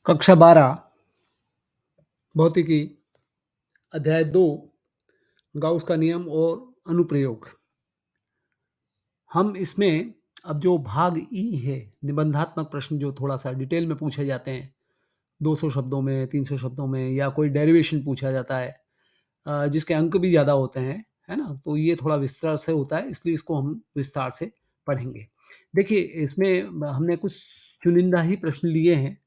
कक्षा 12 भौतिकी अध्याय 2 गाउस का नियम और अनुप्रयोग। हम इसमें अब जो भाग ई है, निबंधात्मक प्रश्न जो थोड़ा-सा डिटेल में पूछे जाते हैं, 200 शब्दों में, 300 शब्दों में या कोई डेरिवेशन पूछा जाता है जिसके अंक भी ज़्यादा होते हैं, है ना? तो ये थोड़ा विस्तार से होता है, इसलिए इसको हम विस्तार से पढ़ेंगे। देखिए, इसमें हमने कुछ चुनिंदा ही प्रश्न लिए हैं।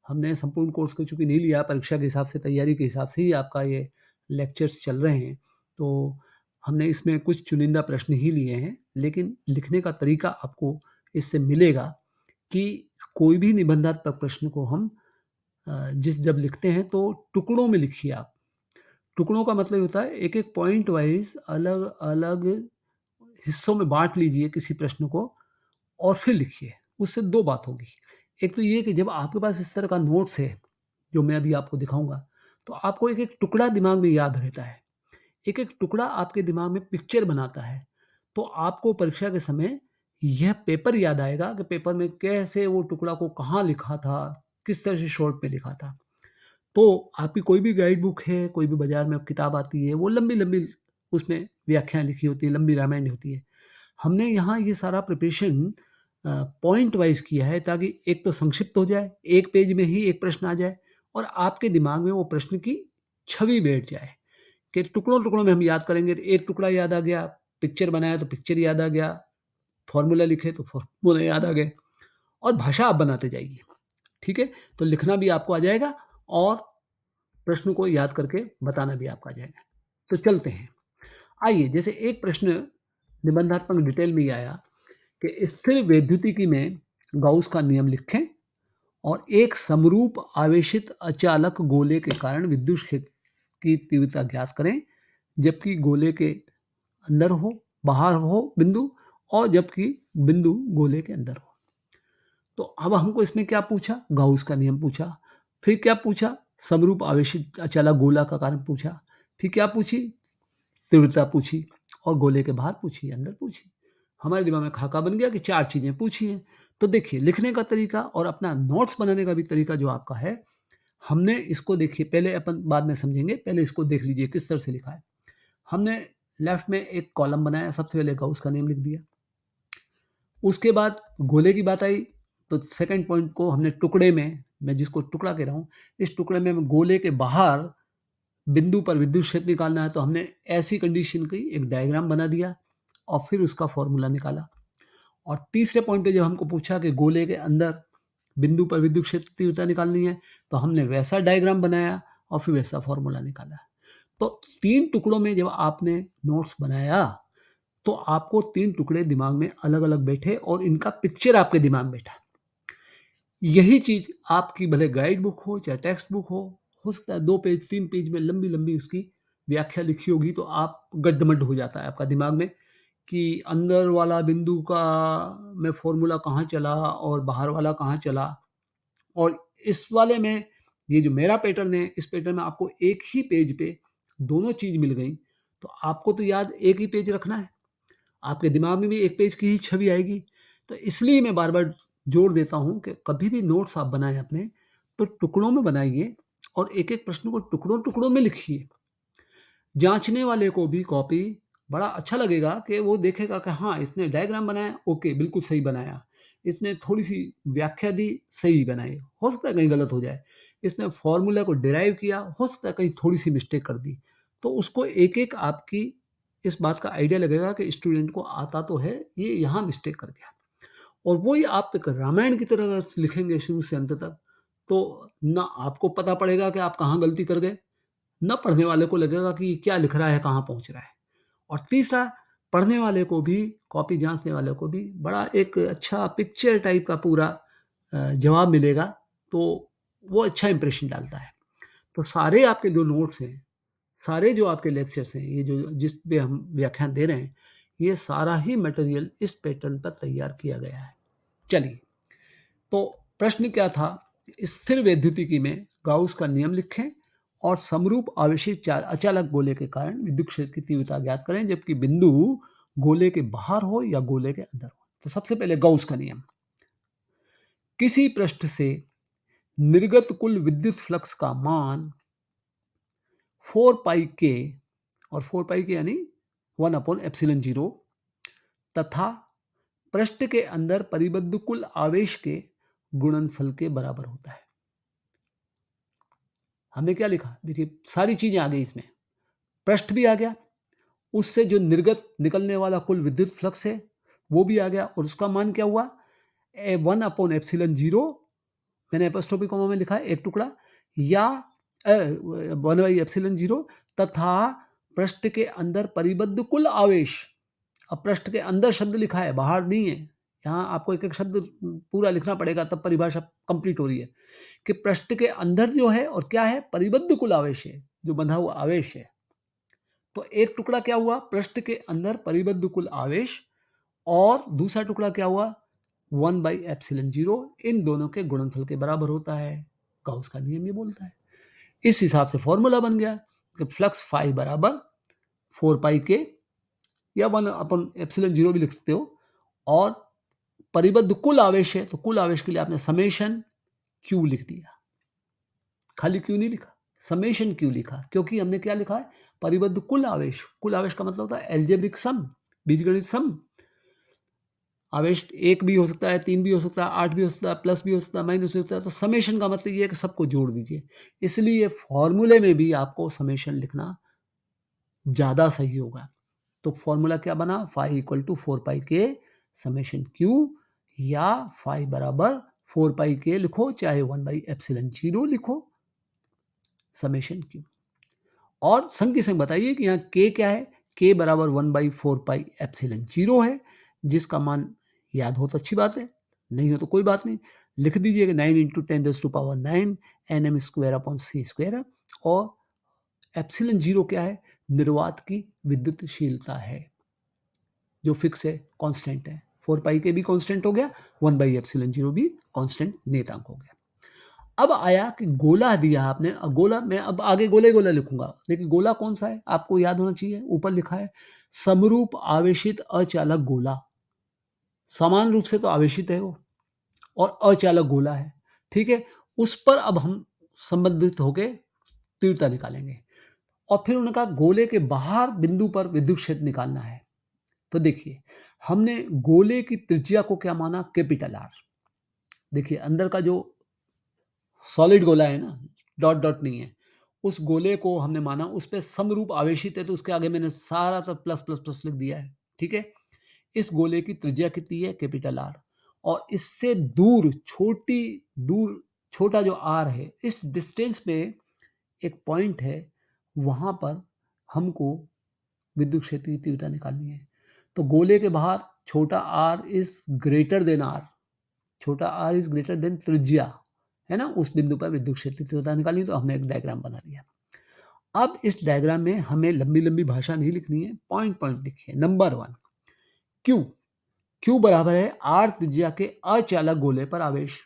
हमने संपूर्ण कोर्स को चूँकि नहीं लिया, परीक्षा के हिसाब से, तैयारी के हिसाब से ही आपका ये लेक्चर्स चल रहे हैं। तो हमने इसमें कुछ चुनिंदा प्रश्न ही लिए हैं, लेकिन लिखने का तरीका आपको इससे मिलेगा कि कोई भी निबंधात्मक प्रश्न को हम जब लिखते हैं तो टुकड़ों में लिखिए आप। टुकड़ों का मतलब होता है एक-एक पॉइंट वाइज़ अलग-अलग हिस्सों में बाँट लीजिए किसी प्रश्न को और फिर लिखिए। उससे 2 बात होगी। एक तो ये कि जब आपके पास इस तरह का नोट्स है, जो मैं अभी आपको दिखाऊँगा, तो आपको एक-एक टुकड़ा दिमाग में याद रहता है। एक-एक टुकड़ा आपके दिमाग में पिक्चर बनाता है। तो आपको परीक्षा के समय यह पेपर याद आएगा कि पेपर में कैसे वो टुकड़ा को कहाँ लिखा था, किस तरह से शॉर्ट में लिखा था। तो आपकी कोई भी गाइड बुक है, कोई भी बाज़ार में किताब आती है, वो लंबी-लंबी उसमें व्याख्याएँ लिखी होती है, लंबी रामायण होती है। हमने यहाँ ये सारा प्रिपरेशन पॉइंट वाइज़ किया है ताकि एक तो संक्षिप्त हो जाए, एक पेज में ही एक प्रश्न आ जाए और आपके दिमाग में वो प्रश्न की छवि बैठ जाए कि टुकड़ों-टुकड़ों में हम याद करेंगे। एक टुकड़ा याद आ गया, पिक्चर बनाया तो पिक्चर याद आ गया, फ़ॉर्मूला लिखे तो फ़ॉर्मूला याद आ गए और भाषा आप बनाते जाइए, ठीक है? तो लिखना भी आपको आ जाएगा और प्रश्न को याद करके बताना भी आपका आ जाएगा। तो चलते हैं। आइए जैसे एक प्रश्न निबंधात्मक डिटेल में ये आया कि स्थिर वैद्युतिकी में गाउस का नियम लिखें और एक समरूप आवेशित अचालक गोले के कारण विद्युत क्षेत्र की तीव्रता ज्ञात करें, जबकि गोले के अंदर हो, बाहर हो बिंदु और जबकि बिंदु गोले के अंदर हो। तो अब हमको इसमें क्या पूछा? गाउस का नियम पूछा। फिर क्या पूछा? समरूप आवेशित अचालक गोला का कारण पूछा। फिर क्या पूछी? तीव्रता पूछी और गोले के बाहर पूछी, अंदर पूछी। हमारे दिमाग में खाका बन गया कि 4 चीज़ें पूछी हैं। तो देखिए, लिखने का तरीका और अपना नोट्स बनाने का भी तरीका जो आपका है, हमने इसको देखिए पहले अपन बाद में समझेंगे, पहले इसको देख लीजिए किस तरह से लिखा है। हमने लेफ्ट में एक कॉलम बनाया, सबसे पहले गाउस का नियम लिख दिया। उसके बाद गोले की बात आई, तो सेकंड पॉइंट को हमने टुकड़े में, मैं जिसको टुकड़ा कह रहा हूँ, इस टुकड़े में हम गोले के बाहर बिंदु पर विद्युत क्षेत्र निकालना है, तो हमने ऐसी कंडीशन की एक डायग्राम बना दिया और फिर उसका फ़ॉर्मूला निकाला। और तीसरे पॉइंट पे जब हमको पूछा कि गोले के अंदर बिंदु पर विद्युत क्षेत्र की तीव्रता निकालनी है, तो हमने वैसा डायग्राम बनाया और फिर वैसा फ़ॉर्मूला निकाला। तो 3 टुकड़ों में जब आपने नोट्स बनाया, तो आपको 3 टुकड़े दिमाग में अलग-अलग बैठे और इनका पिक्चर आपके दिमाग में बैठा। यही चीज़ आपकी भले गाइड बुक हो, चाहे टेक्स्ट बुक हो सकता है 2 पेज, 3 पेज में लंबी-लंबी उसकी व्याख्या लिखी होगी, तो आप गड्ड-मड्ड हो जाता है आपका दिमाग में कि अंदर वाला बिंदु का में फ़ॉर्मूला कहाँ चला और बाहर वाला कहाँ चला। और इस वाले में ये जो मेरा पैटर्न है, इस पैटर्न में आपको एक ही पेज पे दोनों चीज़ मिल गई, तो आपको तो याद एक ही पेज रखना है। आपके दिमाग में भी एक पेज की ही छवि आएगी। तो इसलिए मैं बार-बार जोर देता हूँ कि कभी भी नोट्स आप बनाएँ अपने, तो टुकड़ों में बनाइए और एक-एक प्रश्न को टुकड़ों-टुकड़ों में लिखिए। जाँचने वाले को भी कॉपी बड़ा अच्छा लगेगा कि वो देखेगा कि हाँ, इसने डायग्राम बनाया, ओके, बिल्कुल सही बनाया। इसने थोड़ी-सी व्याख्या दी, सही बनाई। हो सकता है कहीं गलत हो जाए। इसने फ़ॉर्मूला को डिराइव किया, हो सकता है कहीं थोड़ी-सी मिस्टेक कर दी। तो उसको एक-एक आपकी इस बात का आइडिया लगेगा कि स्टूडेंट को आता तो है, ये यहाँ मिस्टेक कर गया। और वही आप एक रामायण की तरह अगर लिखेंगे शुरू से अंत तक, तो ना आपको पता पड़ेगा कि आप कहाँ गलती कर गए, ना पढ़ने वाले को लगेगा कि ये क्या लिख रहा है, कहाँ पहुँच रहा है। और तीसरा, पढ़ने वाले को भी, कॉपी जाँचने वाले को भी बड़ा एक अच्छा पिक्चर टाइप का पूरा जवाब मिलेगा, तो वो अच्छा इंप्रेशन डालता है। तो सारे आपके जो नोट्स हैं, सारे जो आपके लेक्चर्स हैं, ये जो जिस पे हम व्याख्यान दे रहे हैं, ये सारा ही मटेरियल इस पैटर्न पर तैयार किया गया है। चलिए, तो प्रश्न क्या था? स्थिर वैद्युतिकी में गाउस का नियम लिखें और समरूप आवेशित अचालक गोले के कारण विद्युत क्षेत्र की तीव्रता ज्ञात करें, जबकि बिंदु गोले के बाहर हो या गोले के अंदर हो। तो सबसे पहले गाउस का नियम। किसी पृष्ठ से निर्गत कुल विद्युत फ्लक्स का मान 4 पाई के, और 4 पाई के यानी 1/ε0 तथा पृष्ठ के अंदर परिबद्ध कुल आवेश के गुणनफल के बराबर होता है। हमने क्या लिखा? देखिए सारी चीजें आ गई इसमें, पृष्ठ भी आ गया, उससे जो निर्गत निकलने वाला कुल विद्युत फ्लक्स है वो भी आ गया, और उसका मान क्या हुआ? 1/ε0, मैंने एपोस्ट्रोफी कॉमा में लिखा है एक टुकड़ा, या 1/ε0 तथा पृष्ठ के अंदर परिबद्ध कुल आवेश। अब पृष्ठ के अंदर शब्द लिखा है, बाहर नहीं है। यहाँ आपको एक एक शब्द पूरा लिखना पड़ेगा, तब परिभाषा कंप्लीट हो रही है कि पृष्ठ के अंदर जो है और क्या है, परिबद्ध कुल आवेश है, जो बंधा हुआ आवेश है। तो एक टुकड़ा क्या हुआ? पृष्ठ के अंदर परिबद्ध कुल आवेश, और दूसरा टुकड़ा क्या हुआ? 1/ε0, इन दोनों के गुणनफल के बराबर होता है। गाउस का नियम ये बोलता है। इस हिसाब से फॉर्मूला बन गया कि फ्लक्स फाई बराबर 4 पाई के, या 1/ε0 भी लिख सकते हो, और परिबद्ध कुल आवेश है तो कुल आवेश के लिए आपने समेशन क्यू लिख दिया। खाली क्यू नहीं लिखा, समेशन क्यू लिखा, क्योंकि हमने क्या लिखा है? परिबद्ध कुल आवेश। कुल आवेश का मतलब होता है एल्जेब्रिक सम, बीजगणित सम। आवेश 1 भी हो सकता है, 3 भी हो सकता है, 8 भी हो सकता है, प्लस भी हो सकता है, माइनस भी हो सकता है। तो समेशन का मतलब ये है कि सबको जोड़ दीजिए। इसलिए फॉर्मूले में भी आपको समेशन लिखना ज़्यादा सही होगा। तो फॉर्मूला क्या बना? फाई इक्वल टू 4 पाई के समेशन क्यू, या फाई बराबर 4 पाई के लिखो, चाहे 1/ε0 लिखो, समेशन क्यू। और संग के संग बताइए कि यहाँ के क्या है? के बराबर 1/4πε0 है, जिसका मान याद हो तो अच्छी बात है, नहीं हो तो कोई बात नहीं, लिख दीजिएगा 9 × 10⁹ nm² और ε0 क्या है? निर्वात की विद्युतशीलता है, जो फिक्स है, कांस्टेंट है। 4 पाई के भी कांस्टेंट हो गया, 1/ε0 भी कांस्टेंट नियतांक हो गया। अब आया कि गोला दिया आपने, अब गोला मैं अब आगे गोला लिखूंगा, लेकिन गोला कौन सा है आपको याद होना चाहिए। ऊपर लिखा है समरूप आवेशित अचालक गोला, समान रूप से तो आवेशित है वो, और अचालक गोला है, ठीक है। उस पर अब हम संबंधित होके तीव्रता निकालेंगे, और फिर उन्होंने कहा गोले के बाहर बिंदु पर विद्युत क्षेत्र निकालना है। तो देखिए हमने गोले की त्रिज्या को क्या माना? Capital R. देखिए अंदर का जो सॉलिड गोला है ना, डॉट डॉट नहीं है, उस गोले को हमने माना उस पे समरूप आवेशित है, तो उसके आगे मैंने सारा सब प्लस प्लस प्लस लिख दिया है, ठीक है। इस गोले की त्रिज्या कितनी है? Capital R. और इससे दूर छोटा जो आर है, इस डिस्टेंस पे एक पॉइंट है, वहां पर हमको विद्युत क्षेत्र की तीव्रता निकालनी है। तो गोले के बाहर छोटा R is greater than R, छोटा आर इज ग्रेटर देन त्रिज्या, है ना, उस बिंदु पर विद्युत क्षेत्र की तीव्रता निकाली। तो हमने एक डायग्राम बना लिया। अब इस डायग्राम में हमें लंबी लंबी भाषा नहीं लिखनी है, पॉइंट पॉइंट लिखिए। नंबर 1, क्यू बराबर है आर त्रिज्या के अचालक गोले पर आवेश,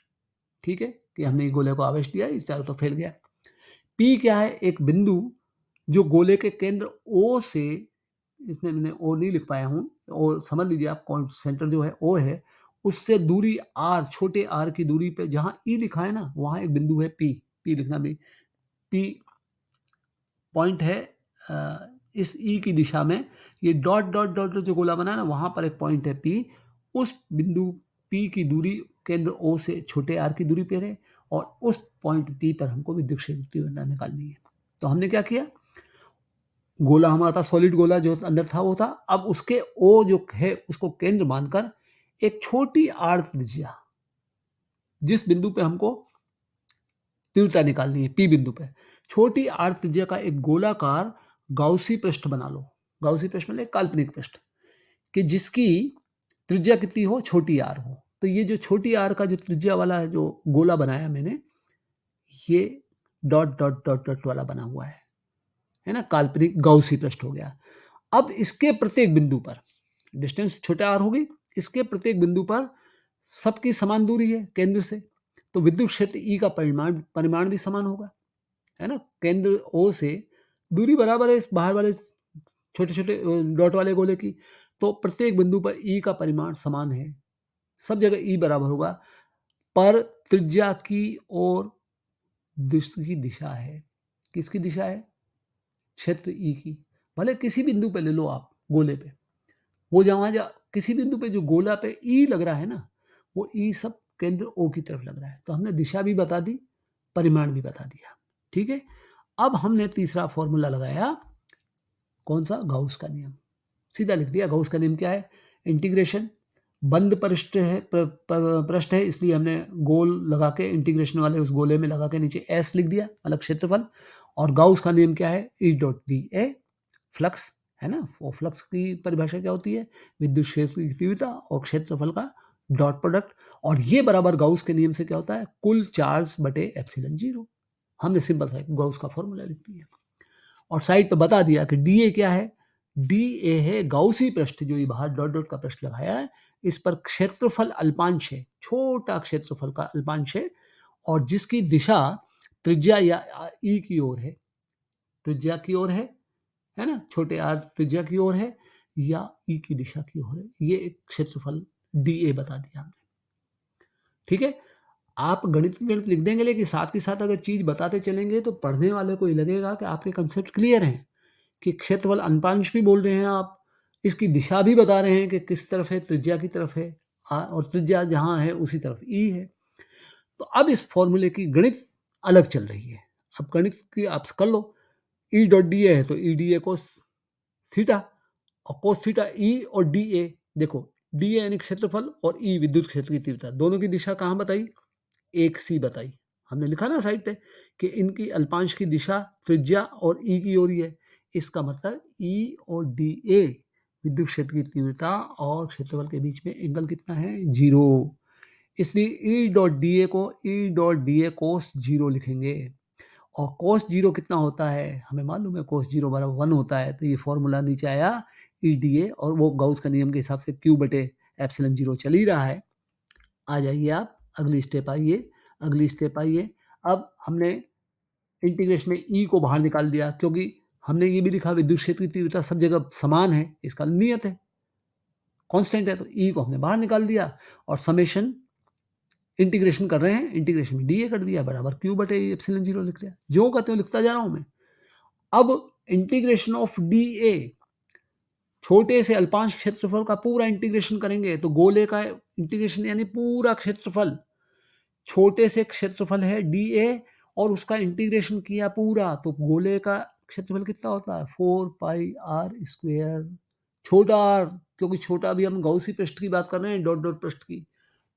ठीक है, कि हमने एक गोले को आवेश दिया, इस चारों तो फैल गया। पी क्या है? एक बिंदु जो गोले के केंद्र ओ से, इसमें मैंने ओ नहीं लिख पाया हूं, ओ समझ लीजिए आप, सेंटर जो है ओ है, उससे दूरी आर, छोटे आर की दूरी पे जहां ई लिखा है ना, वहां एक बिंदु है पी। पी लिखना भी, पी पॉइंट है इस ई की दिशा में, ये डॉट डॉट डॉट जो गोला बना है ना, वहां पर एक पॉइंट है पी। उस बिंदु पी की दूरी केंद्र ओ से छोटे आर की दूरी पर है, और उस पॉइंट पी पर हमको विद्युत क्षेत्र की तीव्रता निकालनी है। तो हमने क्या किया? गोला हमारे पास सॉलिड गोला जो अंदर था वो था, अब उसके ओ जो है उसको केंद्र मानकर एक छोटी आर त्रिज्या, जिस बिंदु पे हमको तीव्रता निकालनी है, पी बिंदु पे, छोटी आर त्रिज्या का एक गोलाकार गाउसी पृष्ठ बना लो। गाउसी पृष्ठ मतलब काल्पनिक पृष्ठ, कि जिसकी त्रिज्या कितनी हो? छोटी आर हो। तो ये जो छोटी आर का जो त्रिज्या वाला जो गोला बनाया मैंने, ये डॉट डॉट डॉट डॉट वाला बना हुआ है ना, काल्पनिक गाउसी पृष्ठ हो गया। अब इसके प्रत्येक बिंदु पर डिस्टेंस छोटा आर होगी, इसके प्रत्येक बिंदु पर सबकी समान दूरी है केंद्र से, तो विद्युत क्षेत्र ई का परिमाण भी समान होगा, है ना। केंद्र ओ से दूरी बराबर है इस बाहर वाले छोटे छोटे डॉट वाले गोले की, तो प्रत्येक बिंदु पर ई का परिमाण समान है, सब जगह ई बराबर होगा, पर त्रिज्या की ओर जिसकी दिशा है, किसकी दिशा है? क्षेत्र ई की। भले किसी बिंदु पे ले लो आप गोले पे, वो जहाँ किसी बिंदु पे जो गोला पे ई लग रहा है ना, वो ई सब केंद्र ओ की तरफ लग रहा है। तो हमने दिशा भी बता दी, परिमाण भी बता दिया। ठीक है? अब हमने तीसरा फॉर्मूला लगाया, कौन-सा? गाउस का नियम। सीधा लिख दिया। गाउस का नियम क्या है? इंटीग्रेशन, बंद पृष्ठ है, पृष्ठ है, इसलिए हमने गोल लगा के इंटीग्रेशन वाले उस गोले में लगा के नीचे एस लिख दिया, मतलब क्षेत्रफल। और गाउस का नियम क्या है? ई डॉट डी ए, फ्लक्स है ना, वो फ्लक्स की परिभाषा क्या होती है? विद्युत क्षेत्र की तीव्रता और क्षेत्रफल का डॉट प्रोडक्ट। और ये बराबर गाउस के नियम से क्या होता है? कुल चार्ज बटे एप्सिलॉन जीरो। हमने सिंपल सा गाउस का फॉर्मूला लिख दिया और साइड पे बता दिया कि डी ए क्या है? डी ए है गाउसी पृष्ठ, जो ये बाहर डॉट डॉट का पृष्ठ लगाया है, इस पर क्षेत्रफल अल्पांश है, छोटा क्षेत्रफल का अल्पांश है, और जिसकी दिशा त्रिज्या या ई की ओर है, त्रिज्या की ओर है ना, छोटे आर त्रिज्या की ओर है या ई की दिशा की ओर है। ये एक क्षेत्रफल डी ए बता दिया हमने। ठीक है? आप गणित लिख देंगे, लेकिन साथ के साथ अगर चीज़ बताते चलेंगे तो पढ़ने वाले को ये लगेगा कि आपके कंसेप्ट क्लियर हैं, कि क्षेत्रफल अल्पांश भी बोल रहे हैं आप, इसकी दिशा भी बता रहे हैं कि किस तरफ है, त्रिज्या की तरफ है, और त्रिज्या जहाँ है उसी तरफ ई है। तो अब इस फॉर्मूले की गणित अलग चल रही है। अब गणित की आप कर लो, ई डॉट डी ए है तो ई डी ए कोस थीटा, और कोस थीटा ई और डी ए। देखो, डी ए यानी क्षेत्रफल और ई विद्युत क्षेत्र की तीव्रता, दोनों की दिशा कहाँ बताई? एक सी बताई। हमने लिखा ना साइड पे कि इनकी अल्पांश की दिशा त्रिज्या और ई की ओर ही है। इसका मतलब ई और डी ए विद्युत क्षेत्र की तीव्रता और क्षेत्रफल के बीच में एंगल कितना है? 0। इसलिए ई डॉट डी ए को ई डॉट डी ए कोस 0 लिखेंगे। और कोस 0 कितना होता है? हमें मालूम है कोस 0 बराबर 1 होता है। तो ये फॉर्मूला नीचे आया ई डी ए, और वो गाउस का नियम के हिसाब से क्यू बटे एप्सिलॉन 0 चल ही रहा है। आ जाइए आप, अगली स्टेप आइए, अगली स्टेप आइए। अब हमने इंटीग्रेशन में ई को बाहर निकाल दिया, क्योंकि हमने ये भी लिखा विद्युत क्षेत्र की तीव्रता सब जगह समान है, इसका नियत है, कांस्टेंट है, तो ई को हमने बाहर निकाल दिया और समेशन इंटीग्रेशन कर रहे हैं, इंटीग्रेशन में डी ए कर दिया बराबर क्यू बटे एप्सिलॉन 0 लिख लिया। जो कहते हो लिखता जा रहा हूं मैं। अब इंटीग्रेशन ऑफ डी ए, छोटे से अल्पांश क्षेत्रफल का पूरा इंटीग्रेशन करेंगे तो गोले का इंटीग्रेशन यानी पूरा क्षेत्रफल, छोटे से क्षेत्रफल है डी ए और उसका इंटीग्रेशन किया पूरा, तो गोले का क्षेत्रफल कितना होता है? 4 पाई आर स्क्वायर, छोटा आर, क्योंकि छोटा भी हम गौसी पृष्ठ की बात कर रहे हैं, डॉट डॉट पृष्ठ की।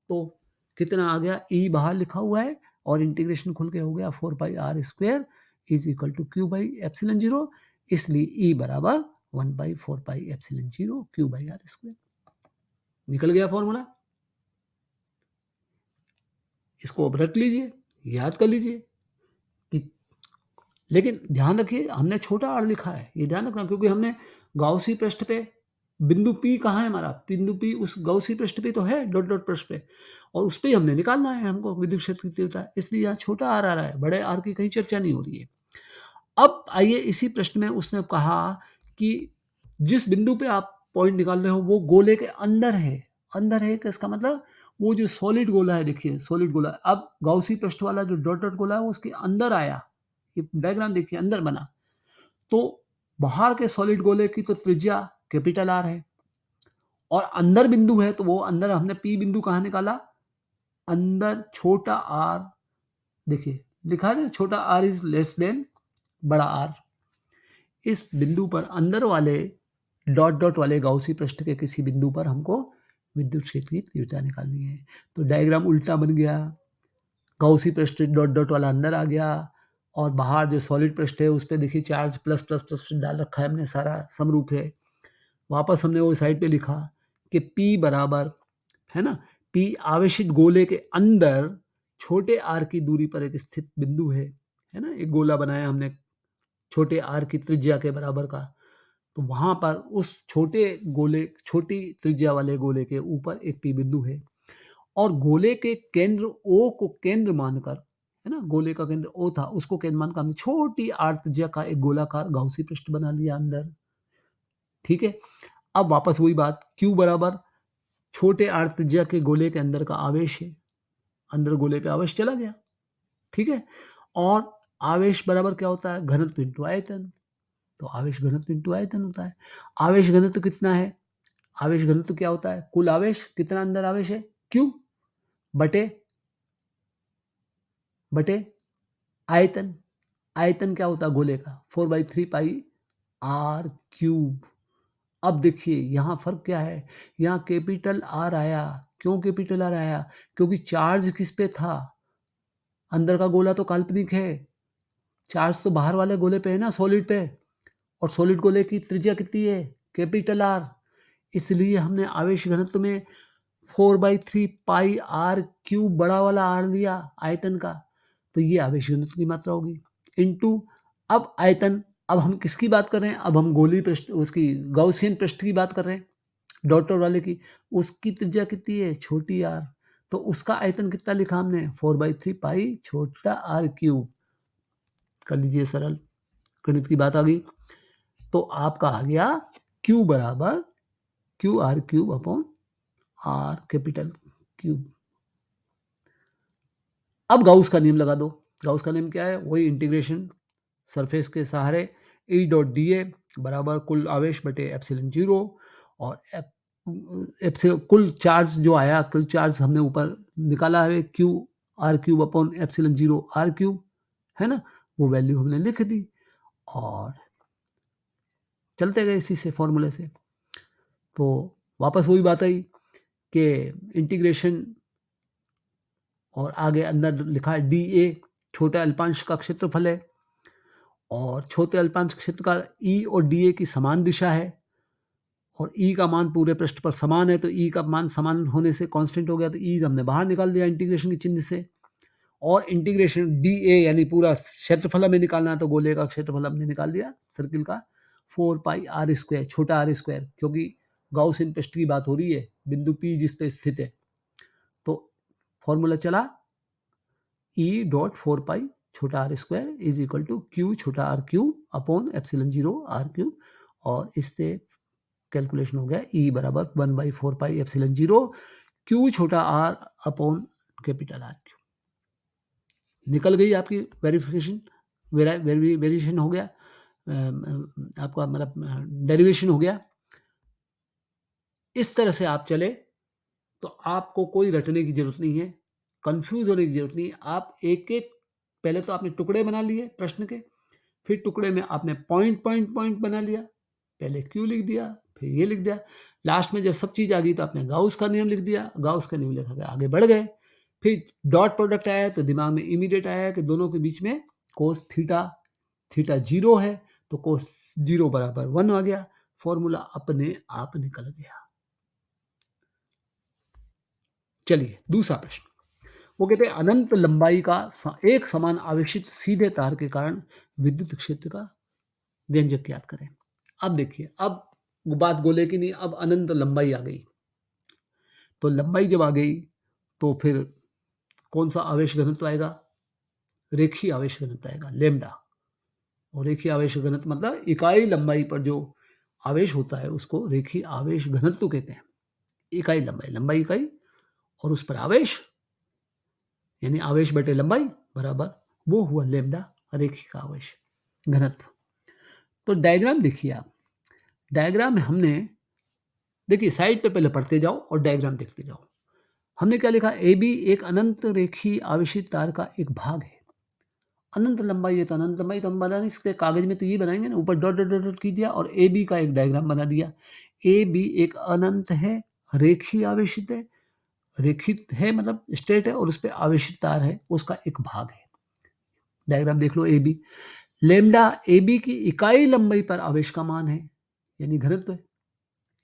तो कितना आ गया? ई बाहर लिखा हुआ है और इंटीग्रेशन खुल के हो गया 4 pi R square is equal to Q by epsilon 0। इसलिए ई बराबर 1 by 4 pi epsilon 0 Q by R square. निकल गया फॉर्मूला। इसको अब रख लीजिए, याद कर लीजिए कि, लेकिन ध्यान रखिए हमने छोटा आर लिखा है, ये ध्यान रखना, क्योंकि हमने गाउसी पृष्ठ पे बिंदु पी कहाँ है हमारा? बिंदु पी उस गाउसी पृष्ठ पे तो है, डॉट डॉट पृष्ठ पे, और उस पे ही हमने निकालना है हमको विद्युत क्षेत्र की तीव्रता, इसलिए यहाँ छोटा आर आ रहा है, बड़े आर की कहीं चर्चा नहीं हो रही है। अब आइए इसी प्रश्न में उसने कहा कि जिस बिंदु पे आप पॉइंट निकाल रहे हो वो गोले के अंदर है। अंदर है, इसका मतलब वो जो सॉलिड गोला है, देखिए सॉलिड गोला, अब गाउसी पृष्ठ वाला जो डॉट डॉट गोला है वो उसके अंदर आया, ये डायग्राम देखिए अंदर बना। तो बाहर के सॉलिड गोले की तो त्रिज्या कैपिटल आर है, और अंदर बिंदु है तो वो अंदर हमने पी बिंदु कहाँ निकाला? अंदर छोटा आर, देखिए लिखा है ना, छोटा आर इज लेस देन बड़ा आर। इस बिंदु पर अंदर वाले डॉट डॉट वाले गाउसी पृष्ठ के किसी बिंदु पर हमको विद्युत क्षेत्र की तीव्रता निकालनी है। तो डायग्राम उल्टा बन गया, गाउसी पृष्ठ डॉट डॉट वाला अंदर आ गया, और बाहर जो सॉलिड पृष्ठ है उस पर देखिए चार्ज प्लस प्लस प्लस डाल रखा है हमने, सारा समरूप है। वापस हमने वो साइड पे लिखा कि P बराबर है ना, P आवेशित गोले के अंदर छोटे आर की दूरी पर एक स्थित बिंदु है ना, एक गोला बनाया हमने छोटे आर की त्रिज्या के बराबर का, तो वहां पर उस छोटे गोले, छोटी त्रिज्या वाले गोले के ऊपर एक पी बिंदु है, और गोले के केंद्र ओ को केंद्र मानकर, है ना, गोले का केंद्र ओ था, उसको केंद्र मानकर हमने छोटी आर त्रिज्या का एक गोलाकार गाउसी पृष्ठ बना लिया अंदर। ठीक है, अब वापस वही बात, Q बराबर छोटे आर त्रिज्या के गोले के अंदर का आवेश है, अंदर गोले पे आवेश चला गया। ठीक है, और आवेश बराबर क्या होता है? घनत्व इंटू आयतन। तो आवेश घनत्व इंटू आयतन होता है। आवेश घनत्व कितना है? आवेश घनत्व क्या होता है? कुल आवेश, कितना अंदर आवेश है? Q बटे आयतन। आयतन क्या होता है गोले का? 4/3 पाई आर क्यूब। अब देखिए यहाँ फर्क क्या है? यहाँ कैपिटल आर आया। क्यों कैपिटल आर आया? क्योंकि चार्ज किस पे था? अंदर का गोला तो काल्पनिक है, चार्ज तो बाहर वाले गोले पे है ना, सॉलिड पे। और सॉलिड गोले की त्रिज्या कितनी है? Capital R. इसलिए हमने आवेश घनत्व में 4/3 पाई आर क्यूब बड़ा वाला आर लिया आयतन का। तो ये आवेश घनत्व की मात्रा होगी इनटू अब आयतन। अब हम किसकी बात कर रहे हैं? अब हम गोलीय पृष्ठ, उसकी गॉसियन पृष्ठ की बात कर रहे हैं, डॉटर वाले की। उसकी त्रिज्या कितनी है? छोटी आर। तो उसका आयतन कितना लिखा हमने? 4/3 पाई छोटा आर क्यूब। कर लीजिए सरल, गणित की बात आ गई। तो आपका आ गया Q बराबर Q R cube upon are capital cube. अब गाउस का नियम लगा दो। गाउस का नियम क्या है? वही इंटीग्रेशन सरफेस के सहारे ई डॉट डी ए बराबर कुल आवेश बटे एप्सिलॉन जीरो। और कुल चार्ज जो आया, कुल चार्ज हमने ऊपर निकाला है Q R cube upon epsilon zero are cube, है ना, वो वैल्यू हमने लिख दी और चलते गए इसी से फॉर्मूले से। तो वापस वही बात आई कि इंटीग्रेशन और आगे अंदर लिखा है डी ए, छोटा अल्पांश का क्षेत्रफल है और छोटे अल्पांश क्षेत्र का ई और डी ए की समान दिशा है और ई का मान पूरे पृष्ठ पर समान है। तो ई का मान समान होने से कांस्टेंट हो गया, तो ई हमने बाहर निकाल दिया इंटीग्रेशन के चिन्ह से। और इंटीग्रेशन डी ए यानी पूरा क्षेत्रफल हमें निकालना है, तो गोले का क्षेत्रफल हमने निकाल दिया सर्किल का 4 पाई आर स्क्वायर, छोटा आर स्क्वायर, क्योंकि गाउसियन पृष्ठ की बात हो रही है, बिंदु पी जिस पे स्थित है। तो फॉर्मूला चला ई डॉट 4 पाई छोटा r square is equal to q छोटा r cube upon epsilon zero are cube. और इससे कैलकुलेशन हो गया ई बराबर 1/4 पाई एप्सिलॉन जीरो क्यू छोटा r upon capital R cube. निकल गई आपकी वेरिफिकेशन, वेरिएशन हो गया, आपका मतलब डेरिवेशन हो गया। इस तरह से आप चले तो आपको कोई रटने की जरूरत नहीं है, कंफ्यूज होने की जरूरत नहीं है। आप एक एक, पहले तो आपने टुकड़े बना लिए प्रश्न के, फिर टुकड़े में आपने पॉइंट पॉइंट पॉइंट बना लिया, पहले क्यू लिख दिया, फिर ये लिख दिया, लास्ट में जब सब चीज आ गई तो आपने गाउस का नियम लिख दिया, गाउस का नियम लिखा गया, आगे बढ़ गए। फिर डॉट प्रोडक्ट आया तो दिमाग में इमीडिएट आया कि दोनों के बीच में कोस थीटा, थीटा जीरो है तो कोस जीरो बराबर 1 आ गया, फॉर्मूला अपने आप निकल गया। चलिए दूसरा प्रश्न, वो कहते हैं अनंत लंबाई का एक समान आवेशित सीधे तार के कारण विद्युत क्षेत्र का व्यंजक याद करें। अब देखिए, अब बात गोले की नहीं, अब अनंत लंबाई आ गई। तो लंबाई जब आ गई तो फिर कौन सा आवेश घनत्व आएगा? रेखीय आवेश घनत्व आएगा, लेमडा। और रेखीय आवेश घनत्व मतलब इकाई लंबाई पर जो आवेश होता है उसको रेखीय आवेश घनत्व कहते हैं। इकाई लंबाई, लंबाई इकाई और उस पर आवेश यानी आवेश बटे लंबाई बराबर, वो हुआ लेमडा, रेखीय का आवेश घनत्व। तो डायग्राम देखिए आप, डायग्राम में हमने, देखिए साइड पे पहले पढ़ते जाओ और डायग्राम देखते जाओ। हमने क्या लिखा? ए बी एक अनंत रेखीय आवेशित तार का एक भाग है। अनंत लंबाई है तो अनंत लंबाई तो हम बना नहीं सकते, कागज में तो ये बनाएंगे ना, ऊपर डॉट डॉट डॉट डॉट कीजिए और ए बी का एक डायग्राम बना दिया। ए बी एक अनंत है, रेखीय आवेशित है, रेखित है मतलब स्ट्रेट है और उस पर आवेशित तार है, उसका एक भाग है। डायग्राम देख लो A B. Lambda A B की इकाई लंबाई पर आवेश का मान है, यानी घनत्व है।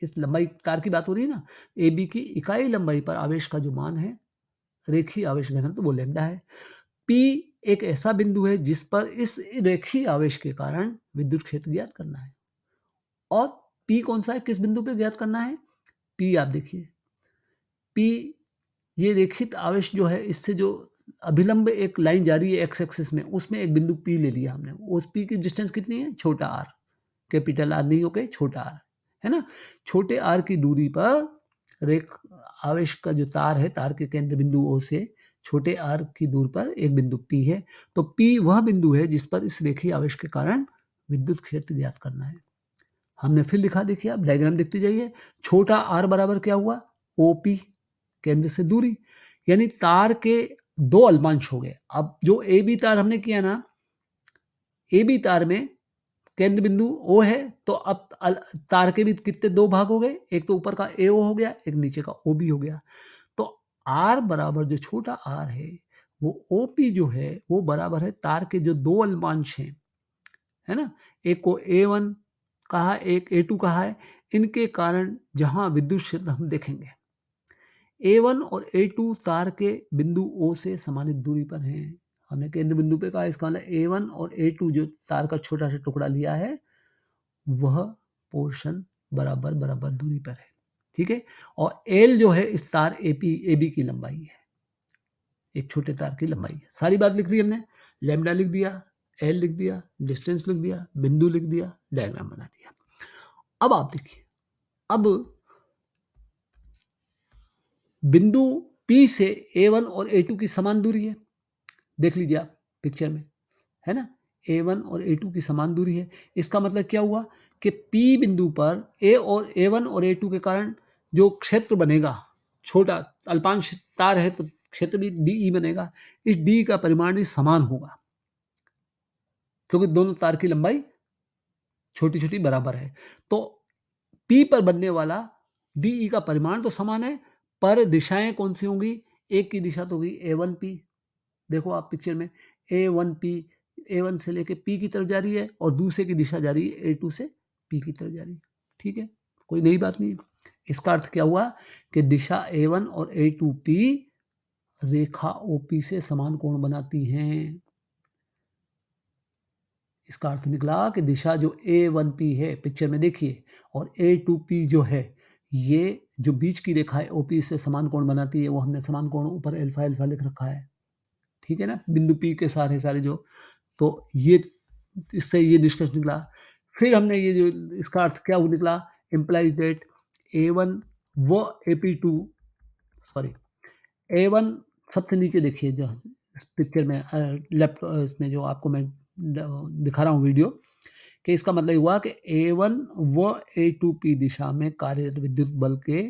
इस लंबाई तार की बात हो रही है ना, ए बी की इकाई लंबाई पर आवेश का जो मान है, रेखीय आवेश घनत्व, वो लेमडा है। पी एक ऐसा बिंदु है जिस पर इस रेखीय आवेश के कारण विद्युत क्षेत्र ज्ञात करना है। और पी कौन सा है, किस बिंदु पे ज्ञात करना है? पी आप देखिए, पी ये रेखित आवेश जो है, इससे जो अभिलंब एक लाइन जा रही है एक्स एक्सिस में, उसमें एक बिंदु पी ले लिया हमने। उस पी की डिस्टेंस कितनी है? छोटा आर, कैपिटल आर नहीं होके छोटा आर, है ना। छोटे आर की दूरी पर रेख आवेश का जो तार है, तार के केंद्र बिंदु ओ से छोटे r की दूर पर एक बिंदु P है, तो P वह बिंदु है जिस पर इस रेखीय आवेश के कारण विद्युत क्षेत्र ज्ञात करना है। हमने फिर लिखा, देखिए आप डायग्राम देखते जाइए। छोटा r बराबर क्या हुआ? OP, केंद्र से दूरी, यानी तार के 2 अल्पांश हो गए। अब जो AB तार हमने किया ना, AB तार में केंद्र बिंदु O है, तो अब तार के भी कितने 2 भाग हो गए, एक तो ऊपर का AO हो गया, एक नीचे का OB हो गया। तो R बराबर जो छोटा r है, वो OP जो है वो बराबर है तार के जो 2 अल्पांश हैं, है ना? एक को A1 कहा, एक A2 कहा है। इनके कारण जहां विद्युत क्षेत्र हम देखेंगे, A1 और A2 तार के बिंदु O से समानित दूरी पर हैं। हमने केंद्र बिंदु पे कहा, इसका मतलब A1 और A2 जो तार का छोटा सा टुकड़ा लिया है, वह पोर्शन बराबर बराबर दूरी पर है, ठीक है। और L जो है इस तार AB की लंबाई है, एक छोटे तार की लंबाई है। सारी बात लिख दी हमने, लैम्डा लिख दिया, L लिख दिया, डिस्टेंस लिख दिया, बिंदु लिख दिया, डायग्राम बना दिया। अब आप देखिए, अब बिंदु P से A1 और A2 की समान दूरी है, देख लीजिए आप पिक्चर में, है ना? A1 और A2 की समान दूरी है। इसका मतलब क्या हुआ कि P बिंदु पर A1 और A2 के कारण जो क्षेत्र बनेगा, छोटा अल्पांश तार है तो क्षेत्र भी DE बनेगा। इस D का परिमाण भी समान होगा, क्योंकि दोनों तार की लंबाई छोटी-छोटी बराबर है। तो P पर बनने वाला DE का परिमाण तो समान है, पर दिशाएं कौन सी होंगी? एक की दिशा तो होगी A1P, देखो आप पिक्चर में, A1P, A1 से लेके P की तरफ जा रही है, और दूसरे की दिशा जा रही है A2 से P की तरफ जा रही है, ठीक है, कोई नई बात नहीं है। इसका अर्थ क्या हुआ कि दिशा A1 और A2P रेखा OP से समान कोण बनाती हैं। इसका अर्थ निकला कि दिशा जो A1P है, पिक्चर में देखिए, और A2P जो है, ये जो बीच की रेखा है OP से समान कोण बनाती है, वो हमने समान कोण ऊपर अल्फा अल्फा लिख रखा है, ठीक है ना, बिंदु P के सारे जो, तो ये इससे ये निष्कर्ष निकला। फिर हमने ये जो, इसका अर्थ क्या निकला, इम्प्लाइज दैट A1 व AP2, सॉरी, A1 सबसे नीचे देखिए, जो इस पिक्चर में लेफ्ट, इसमें जो आपको मैं दिखा रहा हूँ वीडियो, कि इसका मतलब हुआ कि A1 व A2P दिशा में कार्यरत विद्युत बल के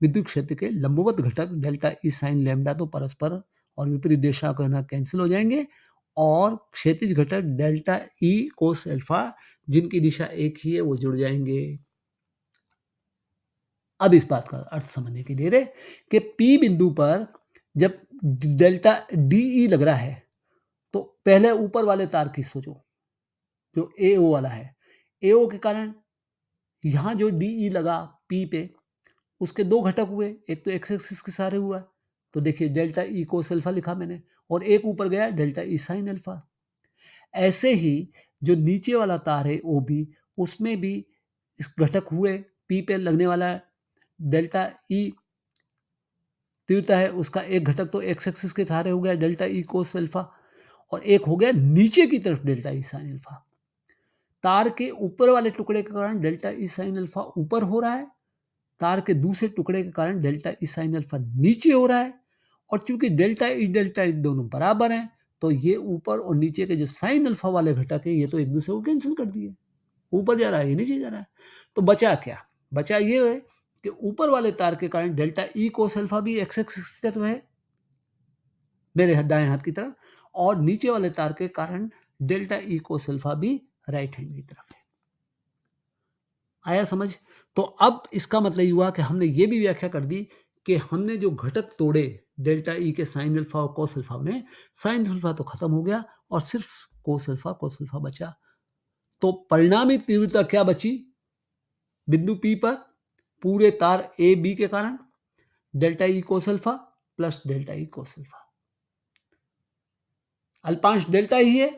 विद्युत क्षेत्र के लंबवत घटक डेल्टा E साइन लैम्डा तो परस्पर और विपरीत दिशा को ना कैंसिल हो जाएंगे, और क्षैतिज घटक डेल्टा E कोस अल्फा जिनकी दिशा एक ही है वो जुड़ जाएंगे। अब इस बात का अर्थ समझने की देर है कि P बिंदु पर जब डेल्टा DE लग रहा है, तो पहले ऊपर वाले तार की सोचो, जो AO वाला है, AO के कारण यहाँ जो DE लगा P पे, उसके 2 घटक हुए, एक तो एक्स एक्सिस के सहारे हुआ, तो देखिए डेल्टा E कोस अल्फा लिखा मैंने, और एक ऊपर गया डेल्टा E साइन अल्फा। ऐसे ही जो नीचे वाला तार है OB, उसमें भी इस घटक हुए, P पे लगने वाला डेल्टा E तीव्रता है, उसका एक घटक तो एक्स एक्सिस के सहारे हो गया डेल्टा E कोस अल्फा, और एक हो गया नीचे की तरफ डेल्टा E साइन अल्फा। तार के ऊपर वाले टुकड़े के कारण डेल्टा E साइन अल्फा ऊपर हो रहा है, तार के दूसरे टुकड़े के कारण डेल्टा E साइन अल्फा नीचे हो रहा है, और चूंकि डेल्टा E दोनों बराबर हैं, तो ये ऊपर और नीचे के जो साइन अल्फा वाले घटक है, ये तो एक दूसरे को कैंसिल कर दिए, ऊपर जा रहा है, ये नीचे जा रहा है। तो बचा क्या? बचा ये है कि ऊपर वाले तार के कारण डेल्टा E कोस अल्फा भी एक्स एक्सिस की तरफ है, मेरे दाएं हाथ की तरफ, और नीचे वाले तार के कारण डेल्टा E कोस अल्फा भी राइट हैंड की तरफ है। आया समझ? तो अब इसका मतलब हुआ कि हमने ये भी व्याख्या कर दी कि हमने जो घटक तोड़े डेल्टा E के साइन अल्फा और कोस अल्फा में, साइन अल्फा तो खत्म हो गया और सिर्फ कोस अल्फा बचा। तो परिणामी तीव्रता क्या बची बिंदु P पर? पूरे तार ए बी के कारण delta E cos alpha plus delta E cos alpha. अल्पांश डेल्टा ही है,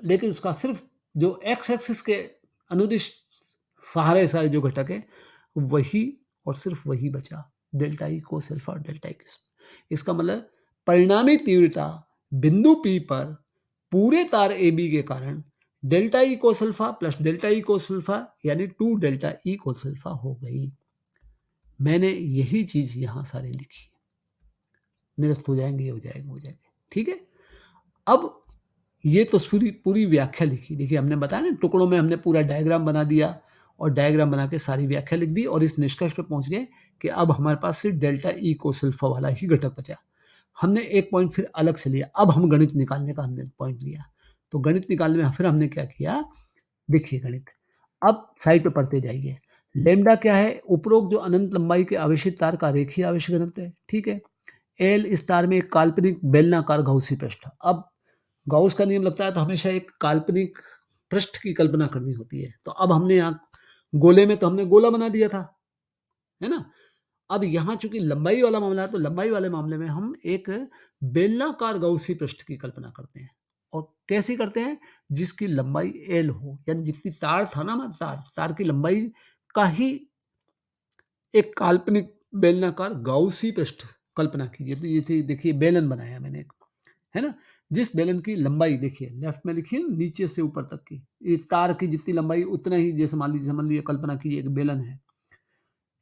लेकिन उसका सिर्फ जो एक्स एक्सिस के अनुदिश सहारे सारे जो घटक है, वही और सिर्फ वही बचा, डेल्टा E कोस अल्फा और डेल्टा E कोस। इसका मतलब परिणामी तीव्रता बिंदु P पर पूरे तार AB के कारण delta E cos alpha plus delta E cos alpha यानी 2 डेल्टा E कोस अल्फा हो गई। मैंने यही चीज यहां सारी लिखी। निरस्त हो जाएंगे, ये हो जाएंगे, हो जाएंगे। ठीक है, अब ये तो पूरी पूरी व्याख्या लिखी। देखिए हमने बताया ना, टुकड़ों में हमने पूरा डायग्राम बना दिया और डायग्राम बना के सारी व्याख्या लिख दी और इस निष्कर्ष पे पहुंच गए कि अब हमारे पास सिर्फ डेल्टा ई कोस अल्फा वाला ही घटक बचा। हमने एक पॉइंट फिर अलग से लिया, अब हम गणित निकालने का हमने पॉइंट लिया। तो गणित निकालने में फिर हमने क्या किया, देखिए गणित, अब साइड पे पढ़ते जाइए। लैम्डा क्या है, उपरोक्त जो अनंत लंबाई के आवेशित तार का रेखीय आवेश घनत्व है। ठीक है, एल इस तार में एक काल्पनिक बेलनाकार गौसी पृष्ठ। अब गॉस का नियम लगता है तो हमेशा एक काल्पनिक पृष्ठ की कल्पना करनी होती है। तो अब हमने यहाँ गोले में तो हमने गोला बना दिया था, है ना। अब यहाँ चूंकि लंबाई वाला मामला है तो लंबाई वाले मामले में हम एक बेलनाकार गौसी पृष्ठ की कल्पना करते हैं। और कैसे करते हैं, जिसकी लंबाई एल हो, यानी जितनी तार था ना हमारा, तार की लंबाई का ही एक काल्पनिक बेलनाकार गौसी पृष्ठ कल्पना कीजिए। तो ये देखिए बेलन बनाया मैंने एक, है ना, जिस बेलन की लंबाई देखिए लेफ्ट में लिखिए नीचे से ऊपर तक की, ये तार की जितनी लंबाई उतना ही, जैसे मान लीजिए कल्पना कीजिए एक बेलन है,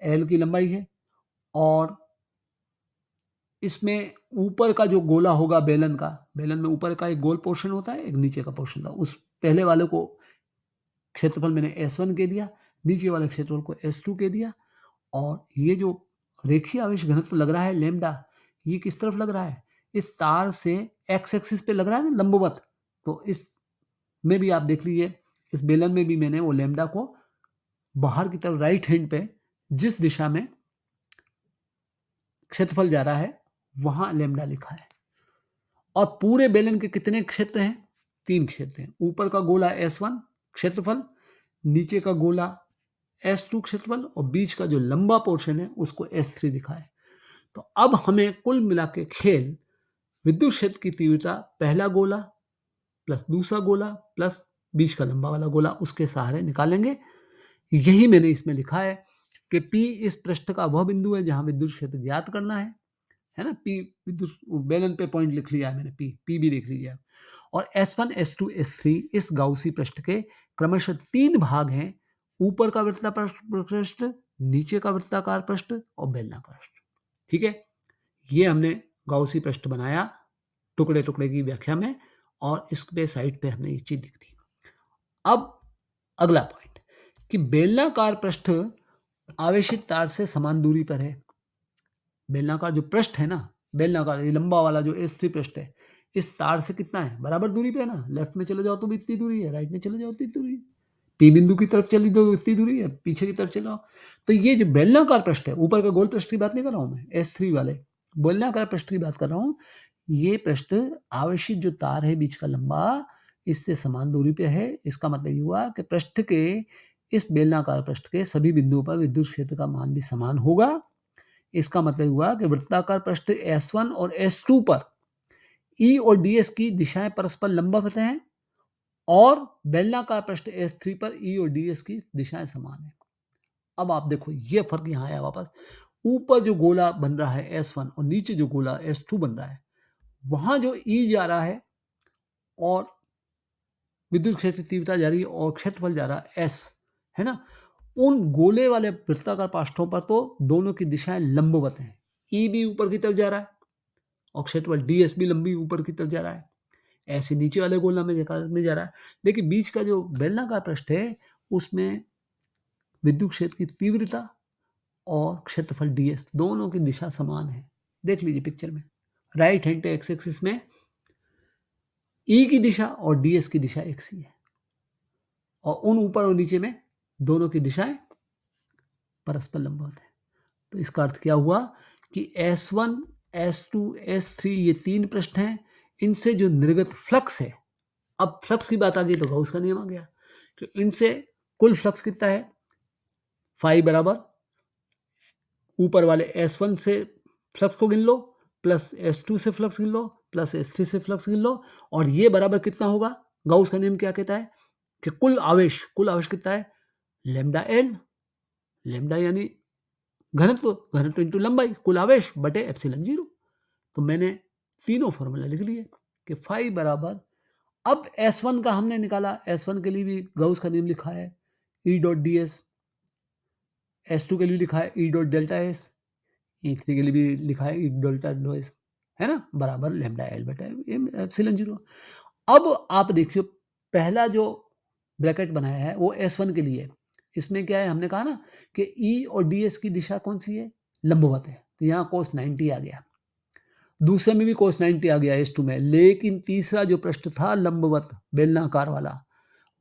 एल की लंबाई है और इसमें ऊपर का जो गोला होगा बेलन का, बेलन में ऊपर का एक गोल पोर्शन होता है, एक नीचे का पोर्शन था। उस पहले वाले को क्षेत्रफल मैंने S1 के दिया, नीचे वाले क्षेत्रफल को S2 के दिया। और ये जो रेखीय आवेश घनत्व लग रहा है लैम्डा, ये किस तरफ लग रहा है, इस तार से एक्स एक्सिस पे लग रहा है ना, लंबवत। तो इस में भी आप देख लीजिए, इस बेलन में भी मैंने वो लैम्डा को बाहर की तरफ राइट हैंड पे जिस दिशा में क्षेत्रफल जा रहा है वहां लैम्डा लिखा है। और पूरे बेलन के कितने क्षेत्र हैं, 3 क्षेत्र हैं। ऊपर का गोला S1 क्षेत्रफल, नीचे का गोला S2 क्षेत्रफल और बीच का जो लंबा पोर्शन है उसको S3 दिखा है। तो अब हमें कुल मिला के खेल विद्युत क्षेत्र की तीव्रता पहला गोला प्लस दूसरा गोला प्लस बीच का लंबा वाला गोला, उसके सहारे निकालेंगे। यही मैंने इसमें लिखा है कि P इस पृष्ठ का वह बिंदु है जहां विद्युत क्षेत्र ज्ञात करना है ना। P विद्युत बेलन पे पॉइंट लिख लिया है मैंने, P भी लिख लीजिए। और S1 S2 S3 इस गाउसी पृष्ठ के क्रमशः 3 भाग हैं, ऊपर का वृत्ताकार पृष्ठ, नीचे का वृत्ताकार पृष्ठ और बेलनाकार पृष्ठ। ठीक है, ये हमने गाउसी पृष्ठ बनाया टुकड़े टुकड़े की व्याख्या में और इस पे साइड पे हमने ये चीज लिख दी। अब अगला पॉइंट कि बेलनाकार पृष्ठ आवेशित तार से समान दूरी पर है। बेलनाकार जो पृष्ठ है ना, बेलनाकार ये लंबा वाला जो S3 पृष्ठ है, इस तार से कितना है, बराबर दूरी पे है ना। लेफ्ट में चले जाओ तो भी इतनी दूरी है, राइट में चले जाओ तो इतनी दूरी है, P बिंदु की तरफ चली तो इतनी दूरी है, पीछे की तरफ चले जाओ। तो ये जो बेलनाकार पृष्ठ है, ऊपर का गोल पृष्ठ की बात नहीं कर रहा हूं मैं, S3 वाले बेलनाकार पृष्ठ की बात कर रहा हूं। ये पृष्ठ आवेशित जो तार है बीच का लंबा, इससे समान दूरी पे है। इसका मतलब ये हुआ कि पृष्ठ के इस बेलनाकार पृष्ठ के सभी बिंदुओं पर विद्युत क्षेत्र का मान भी समान होगा। इसका मतलब हुआ कि वृत्ताकार पृष्ठ S1 और S2 पर E और DS की दिशाएं परस्पर लंबवत हैं और बेलनाकार पृष्ठ S3 पर E और DS की दिशाएं समान हैं। अब आप देखो ये फर्क यहां आया वापस, ऊपर जो गोला बन रहा है S1 और नीचे जो गोला S2 बन रहा है, वहां जो E जा रहा है और विद्युत क्षेत्र तीव्रता जा रही है और क्षेत्रफल जा रहा है S, है ना। उन गोले वाले वृत्ताकार पार्श्वों पर तो दोनों की दिशाएं लंबवत हैं, E भी ऊपर की तरफ जा रहा है और क्षेत्रफल DS भी लंबी ऊपर की तरफ जा रहा है। ऐसे नीचे वाले गोला में जा रहा है। लेकिन बीच का जो बेलनाकार पृष्ठ है उसमें विद्युत क्षेत्र की तीव्रता और क्षेत्रफल DS दोनों की दिशा समान है। देख लीजिए पिक्चर में, राइट हैंड पे एक्स एक्सिस में E की दिशा और DS की दिशा एक सी है और उन ऊपर और नीचे में दोनों की दिशाएं परस्पर लंबवत है। तो इसका अर्थ क्या हुआ कि S1 S2 S3 ये 3 पृष्ठ हैं, इनसे जो निर्गत फ्लक्स है, अब फ्लक्स की बात आ गई तो गाउस का नियम आ गया कि इनसे कुल फ्लक्स कितना है, फाई बराबर ऊपर वाले S1 से फ्लक्स को गिन लो प्लस S2 से फ्लक्स गिन लो प्लस S3 से फ्लक्स गिन लो और ये बराबर कितना होगा। गाउस का नियम क्या कहता है कि कुल आवेश कितना है, लैम्डा एल, लैम्डा यानी घनत्व इंटू लंबाई, कुल आवेश बटे एप्सिलॉन जीरो। तो मैंने तीनों फॉर्मूला लिख लिए कि फाई बराबर, अब S1 का हमने निकाला, S1 के लिए भी गाउस का नियम लिखा है E dot D S, S2 के लिए लिखा है E dot delta S, E3 के लिए भी लिखा है E डेल्टा डो एस। है ना, बराबर लैम्ब्डा एल बटा एप्सिलॉन जीरो। अब आप देखिए पहला जो ब्रैकेट बनाया है वो S1 के लिए है। इसमें क्या है, हमने कहा ना कि E और DS की दिशा कौन-सी है? लंबवत है, तो यहाँ cos 90 आ गया। दूसरे में भी cos 90 आ गया S2 में, लेकिन तीसरा जो पृष्ठ था लंबवत बेलनाकार वाला,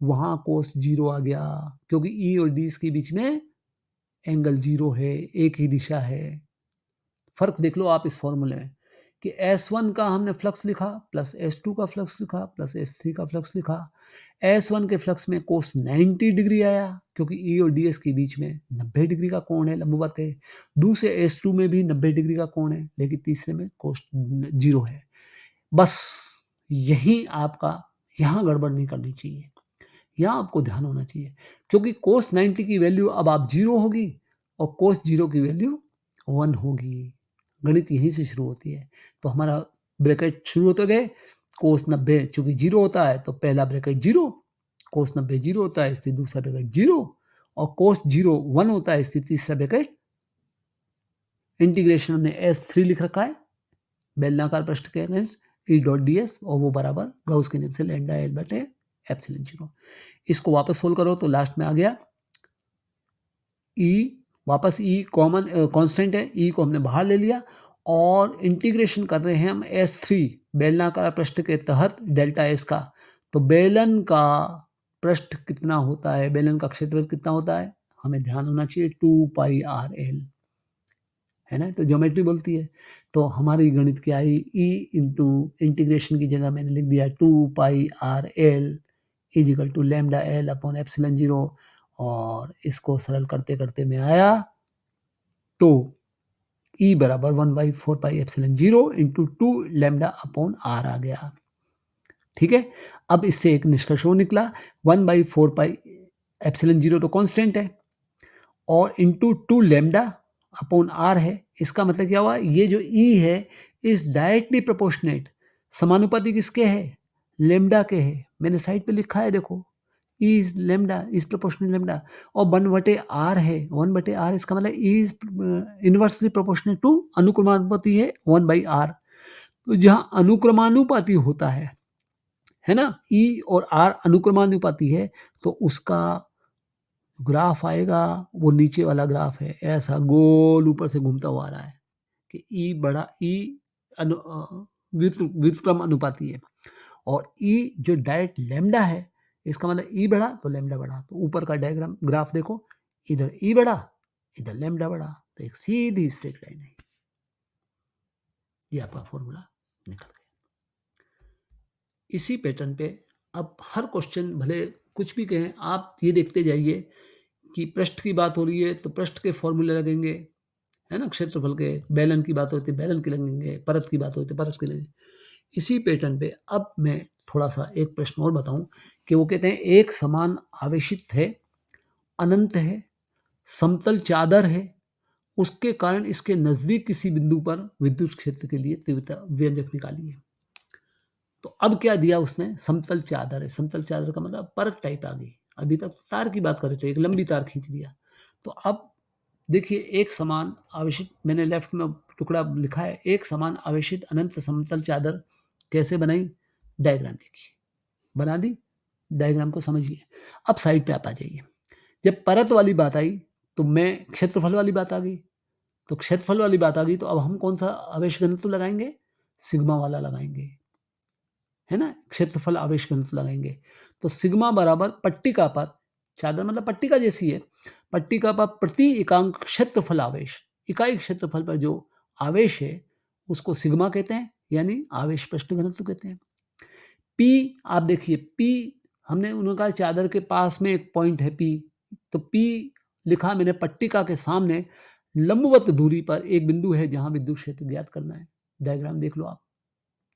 वहाँ cos 0 आ गया, क्योंकि E और DS के बीच में एंगल 0 है, एक ही दिशा है। फ़र्क देख लो आप इस फ़ॉर्मूले में कि S1 का हमने फ्लक्स लिखा प्लस S2 का फ्लक्स लिखा प्लस S3 का फ्लक्स लिखा। S1 के फ्लक्स में कोस 90 डिग्री आया, क्योंकि E और DS के बीच में 90 डिग्री का कोण है, लंबवत है। दूसरे S2 में भी 90 डिग्री का कोण है, लेकिन तीसरे में कोस 0 है। बस यही आपका, यहाँ गड़बड़ नहीं करनी चाहिए, यहाँ आपको ध्यान होना चाहिए, क्योंकि कोस 90 की वैल्यू अब आप 0 होगी और कोस 0 की वैल्यू 1 होगी। गणित यहीं से शुरू होती है। तो हमारा ब्रैकेट शुरू होते गए, कोस 90 चूंकि 0 होता है तो पहला ब्रैकेट 0, कोस 90 0 होता है इसलिए दूसरा ब्रैकेट 0, और कोस 0 1 होता है इसलिए तीसरा ब्रैकेट। इंटीग्रेशन हमने S3 लिख रखा है बेलनाकार पृष्ठ के अगेंस्ट E डॉट ds, और वो बराबर गाउस के नियम से लैम्डा एल बटे एप्सिलॉन जीरो। इसको वापस सोल्व करो तो लास्ट में आ गया E, वापस E कॉमन कांस्टेंट है, E को हमने बाहर ले लिया और इंटीग्रेशन कर रहे हैं हम S3 बेलनाकार पृष्ठ के तहत डेल्टा S का। तो बेलन का पृष्ठ कितना होता है, बेलन का क्षेत्रफल कितना होता है, हमें ध्यान होना चाहिए 2 पाई आर एल, है ना, तो ज्योमेट्री बोलती है। तो हमारी गणित क्या आई, E इंटू इंटीग्रेशन की जगह मैंने लिख दिया 2 pi R L is equal to lambda L upon epsilon zero, और इसको सरल करते करते मैं आया तो E बराबर 1/4 pi epsilon zero into 2 lambda upon R आ गया। ठीक है, अब इससे एक निष्कर्ष वो निकला 1/4 पाई एप्सिलॉन जीरो तो कांस्टेंट है और इंटू 2 लैम्डा अपॉन आर है। इसका मतलब क्या हुआ, ये जो E है इस डायरेक्टली प्रोपोर्शनेट, समानुपाती किसके है, लैम्डा के है। मैंने साइड पे लिखा है देखो, E is lambda is proportional lambda, और 1/r है, 1/r इसका मतलब E is inversely proportional to, अनुक्रमानुपाती है 1/r। तो जहाँ अनुक्रमानुपाती होता है ना, E और R अनुक्रमानुपाती है, तो उसका ग्राफ आएगा वो नीचे वाला ग्राफ है, ऐसा गोल ऊपर से घूमता हुआ आ रहा है कि E बड़ा, E व्युत्क्रम अनुपाती है, और E जो डायरेक्ट लैम्डा है, इसका मतलब E बढ़ा तो लैम्डा बढ़ा। तो ऊपर का डायग्राम ग्राफ देखो, इधर E बढ़ा इधर लैम्डा बढ़ा, तो एक सीधी स्ट्रेट लाइन है। ये आपका फॉर्मूला निकल गया। इसी पैटर्न पे अब हर क्वेश्चन भले कुछ भी कहें, आप ये देखते जाइए कि पृष्ठ की बात हो रही है तो पृष्ठ के फॉर्मूले लगेंगे, है ना, क्षेत्रफल के, बेलन की बात होती है बेलन के लगेंगे, परत की बात होती है परत के लगेंगे। इसी पैटर्न पे अब मैं थोड़ा सा एक प्रश्न और बताऊं कि वो कहते हैं एक समान आवेशित है, अनंत है, समतल चादर है, उसके कारण इसके नजदीक किसी बिंदु पर विद्युत क्षेत्र के लिए तीव्रता व्यंजक निकालिए। तो अब क्या दिया उसने, समतल चादर है, समतल चादर का मतलब परत टाइप आ गई। अभी तक तार की बात कर रहे थे, एक लंबी तार खींच दिया। तो अब देखिए एक समान आवेशित, मैंने लेफ्ट में टुकड़ा लिखा है, एक समान आवेशित अनंत समतल चादर कैसे बनाई, डायग्राम देखिए, बना दी, डायग्राम को समझिए। अब साइड पे आप आ जाइए। जब परत वाली बात आई तो मैं क्षेत्रफल वाली बात आ गई, तो क्षेत्रफल वाली बात आ गई तो अब हम कौन सा आवेश घनत्व लगाएंगे, सिग्मा वाला लगाएंगे, है ना, क्षेत्रफल आवेश घनत्व लगाएंगे। तो सिग्मा बराबर पट्टिका पर, चादर मतलब पट्टिका जैसी है, पट्टिका पर प्रति एकांक क्षेत्रफल आवेश, इकाई क्षेत्रफल पर जो आवेश है उसको सिग्मा कहते हैं, यानी आवेश पृष्ठ घनत्व कहते हैं। पी आप देखिए, पी हमने उन्होंने कहा चादर के पास में एक पॉइंट है पी, तो पी लिखा मैंने पट्टिका के सामने लंबवत दूरी पर एक बिंदु है जहां विद्युत क्षेत्र ज्ञात करना है। डायग्राम देख लो आप,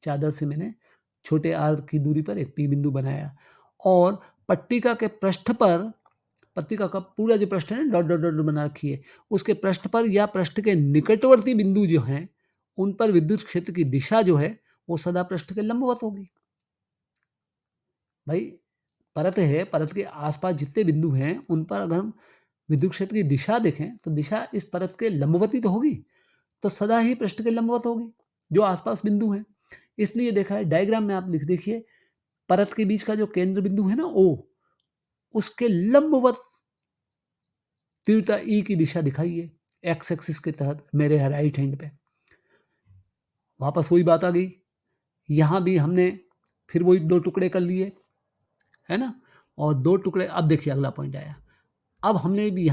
चादर से मैंने छोटे आर की दूरी पर एक पी बिंदु बनाया, और पट्टिका के पृष्ठ पर, पट्टिका का पूरा जो पृष्ठ है ना डॉट डॉट डॉट बना रखी है, उसके पृष्ठ पर या पृष्ठ के निकटवर्ती बिंदु जो हैं उन पर विद्युत क्षेत्र की दिशा जो है वो सदा पृष्ठ के लंबवत होगी। भाई परत है, परत के आसपास जितने बिंदु हैं उन पर अगर हम विद्युत क्षेत्र की दिशा देखें तो दिशा इस परत के लंबवती तो होगी, तो सदा ही पृष्ठ के लंबवत होगी। जो आसपास बिंदु हैं। इसलिए देखा है डायग्राम में आप लिख देखिए, परत के बीच का जो केंद्र बिंदु है ना O, उसके लंबवत तीव्रता E की दिशा दिखाई है, एक्स एक्सिस के तहत मेरे राइट हैंड पे। वापस वही बात आ गई, यहाँ भी हमने फिर वही 2 टुकड़े कर लिए, है ना? और 2 टुकड़े, अब देखिए अगला पॉइंट आया। अब हमने भी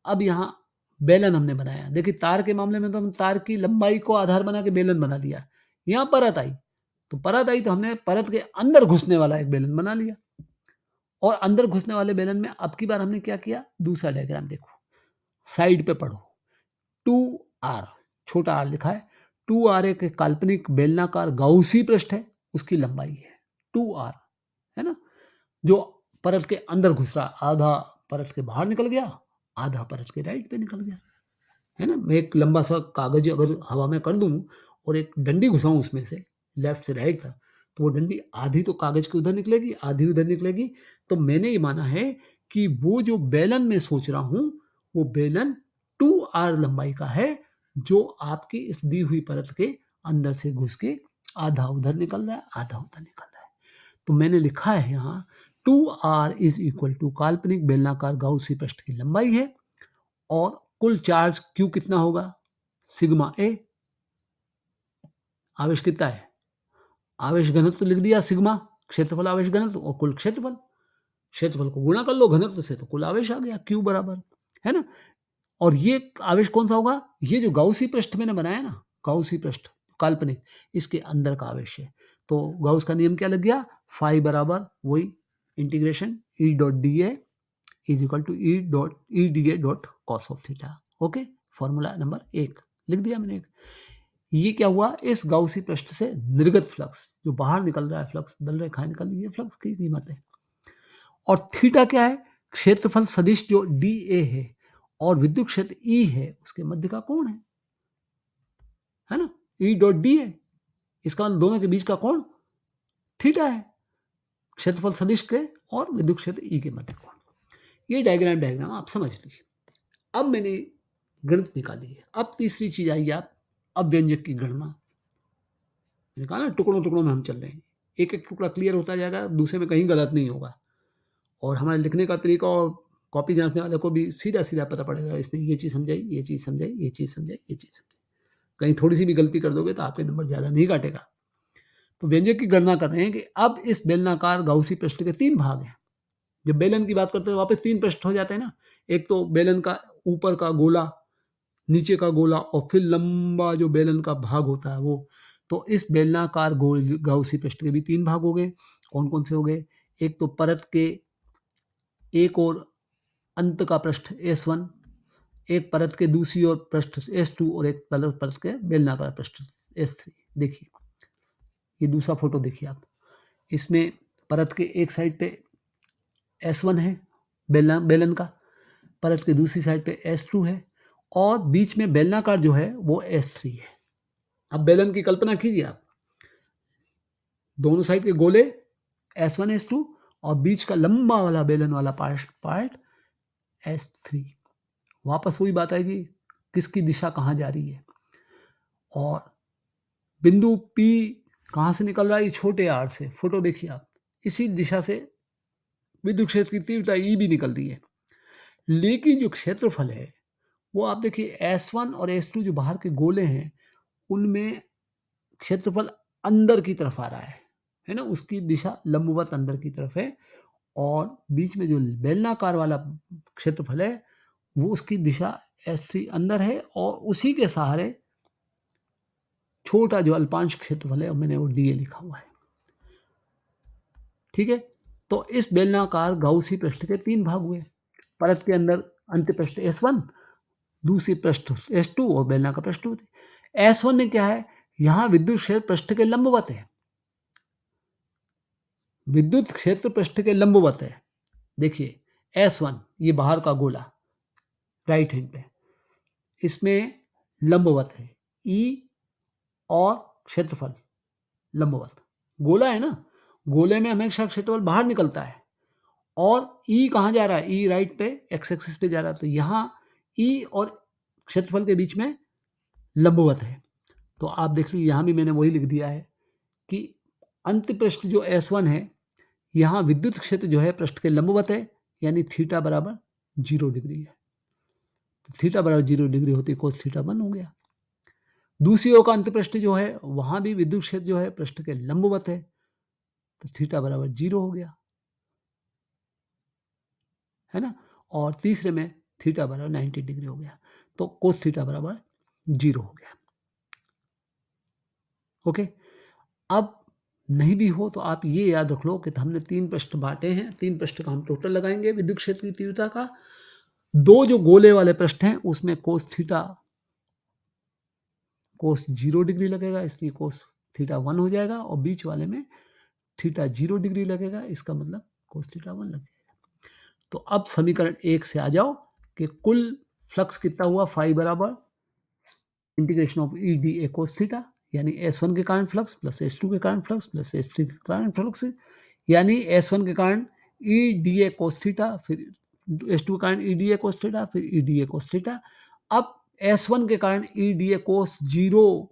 अब यहाँ बेलन हमने बनाया। देखिए तार के मामले में तो हम तार की लंबाई को आधार बना के बेलन बना दिया। यहाँ परत आई, तो हमने परत के अंदर घुसने वाला एक बेलन बना लिया। और अंदर घुसने वाले बेलन में अब की बार हमने क्या किया, दूसरा डायग्राम देखो, साइड पे पढ़ो। 2r, छोटा r लिखा है। 2r एक काल्पनिक बेलनाकार गाउसी पृष्ठ है, उसकी लंबाई है 2r, है ना? जो परत के अंदर घुस रहा, आधा परत के बाहर निकल गया, आधा परत के राइट पे निकल गया, है ना? मैं एक लंबा सा कागज अगर हवा में कर दूं और एक डंडी घुसाऊं उसमें से, लेफ्ट से राइट तक, तो वो डंडी आधी तो कागज के उधर निकलेगी, आधी उधर निकलेगी। तो मैंने ये माना है कि वो जो बेलन में सोच रहा हूं, वो बेलन 2r लंबाई का है, जो आपकी इस दी हुई परत के अंदर से घुस के आधा उधर निकल रहा है, आधा उधर निकल रहा है। तो मैंने लिखा है यहाँ 2r इज इक्वल टू काल्पनिक बेलनाकार गाउसी पृष्ठ की लंबाई है, और कुल चार्ज Q कितना होगा, सिग्मा ए। आवेश कितना है, आवेश घनत्व लिख दिया सिग्मा, क्षेत्रफल आवेश घनत्व, और कुल क्षेत्रफल, क्षेत्रफल को गुणा कर लो घनत्व से, तो कुल आवेश आ गया Q बराबर, है ना? और ये आवेश कौन सा होगा, ये जो गाउसी पृष्ठ मैंने बनाया ना, गाउसी पृष्ठ काल्पनिक, इसके अंदर का आवेश है। तो गाउस का नियम क्या लग गया, फाई बराबर वही integration E dot D A is equal to E D A dot cos of theta. Okay, formula number 1 लिख दिया मैंने एक। ये क्या हुआ, इस गाउसी पृष्ठ से निर्गत फ्लक्स, जो बाहर निकल रहा है फ्लक्स, बल रेखाएं निकल रही है, फ्लक्स की कीमत है। और थीटा क्या है, क्षेत्रफल सदिश जो डी ए है और विद्युत क्षेत्र ई है, उसके मध्य का कोण है ना, ई डॉट डी ए, इसका दोनों के बीच का कोण थीटा है, क्षेत्रफल सदिश के और विद्युत क्षेत्र ई के मध्य कोण। ये डायग्राम आप समझ लीजिए। अब मैंने गणित निकाली है। अब तीसरी चीज आई, आप अब व्यंजक की गणना। मैंने कहा ना, टुकड़ों टुकड़ों में हम चल रहे हैं, एक एक टुकड़ा क्लियर होता जाएगा, दूसरे में कहीं गलत नहीं होगा, और हमारे लिखने का तरीका और कॉपी जांचने वाले को भी सीधा सीधा पता पड़ेगा, इसने ये चीज़ समझाई, ये चीज़ समझाई, ये चीज़ समझाई, ये चीज़ समझाई। कहीं थोड़ी सी भी गलती कर दोगे तो आपके नंबर ज़्यादा नहीं काटेगा। तो व्यंजक की गणना कर रहे हैं कि अब इस बेलनाकार गाउसी पृष्ठ के 3 भाग हैं। जब बेलन की बात करते हैं वापस 3 पृष्ठ हो जाते हैं ना, एक तो बेलन का ऊपर का गोला, नीचे का गोला, और फिर लंबा जो बेलन का भाग होता है वो। तो इस बेलनाकार गाउसी पृष्ठ के भी 3 भाग हो गए। कौन कौन से हो गए, एक तो परत के एक और अंत का पृष्ठ S1, एक परत के दूसरी ओर पृष्ठ S2, और एक परत के बेलनाकार पृष्ठ S3। देखिए ये दूसरा फोटो देखिए आप, इसमें परत के एक साइड पे S1 है बेलन का, परत के दूसरी साइड पे S2 है, और बीच में बेलनाकार जो है वो S3 है। अब बेलन की कल्पना कीजिए आप, दोनों साइड के गोले S1 S2, और बीच का लंबा वाला बेलन वाला पार्ट S3। वापस वही बात आएगी, किसकी दिशा कहाँ जा रही है, और बिंदु P कहाँ से निकल रहा है, छोटे r से। फोटो देखिए आप, इसी दिशा से विद्युत क्षेत्र की तीव्रता E भी निकल रही है। लेकिन जो क्षेत्रफल है वो आप देखिए, S1 और S2 जो बाहर के गोले हैं, उनमें क्षेत्रफल अंदर की तरफ आ रहा है ना, उसकी दिशा लंबवत अंदर की तरफ है, और बीच में जो बेलनाकार वाला क्षेत्रफल है वो उसकी दिशा S3 अंदर है, और उसी के सहारे छोटा जो अल्पांश क्षेत्रफल है मैंने वो DA लिखा हुआ है। ठीक है, तो इस बेलनाकार गाउसी पृष्ठ के 3 भाग हुए। परत के अंदर अंत्य पृष्ठ S1, दूसरी पृष्ठ S2, और बेलनाकार पृष्ठ S1 में क्या है, यहां विद्युत क्षेत्र पृष्ठ के लंबवत है, विद्युत क्षेत्र पृष्ठ के लंबवत है। देखिए S1 ये बाहर का गोला राइट हैंड पे, इसमें लंबवत है E, और क्षेत्रफल लंबवत, गोला है ना, गोले में हमेशा क्षेत्रफल बाहर निकलता है, और E कहाँ जा रहा है, E राइट पे एक्स एक्सिस पे जा रहा है, तो यहाँ E और क्षेत्रफल के बीच में लंबवत है। तो आप देख लीजिए यहाँ भी मैंने वही लिख दिया है कि अंत पृष्ठ जो S1 है, यहाँ विद्युत क्षेत्र जो है पृष्ठ के लंबवत है, यानी थीटा बराबर 0 डिग्री है। तो थीटा बराबर 0 डिग्री होती है, कोस थीटा 1 हो गया। दूसरी ओर का अंत पृष्ठ जो है वहां भी विद्युत क्षेत्र जो है पृष्ठ के लंबवत है, तो थीटा बराबर 0 हो गया, है ना। और तीसरे में थीटा बराबर 90 डिग्री हो गया, तो कोस थीटा बराबर 0 हो गया। ओके, अब नहीं भी हो तो आप ये याद रख लो कि हमने 3 पृष्ठ बांटे हैं, 3 पृष्ठ का हम टोटल लगाएंगे विद्युत क्षेत्र की तीव्रता का। 2 जो गोले वाले पृष्ठ हैं उसमें कोस 0 डिग्री लगेगा, इसलिए कोस थीटा 1 हो जाएगा, और बीच वाले में थीटा 0 डिग्री लगेगा, इसका मतलब कोस थीटा 1 लग जाएगा। तो अब समीकरण 1 से आ जाओ कि कुल फ्लक्स कितना हुआ, फाई बराबर integration of E D A cos theta, यानी S1 के कारण फ्लक्स प्लस S2 के कारण फ्लक्स प्लस S3 के कारण फ्लक्स, यानी S1 के कारण ई डी ए कोस थीटा, फिर S2 के कारण ई डी ए कोस थीटा, फिर ई डी ए कोस थीटा। अब S1 के कारण ई डी ए कोस 0,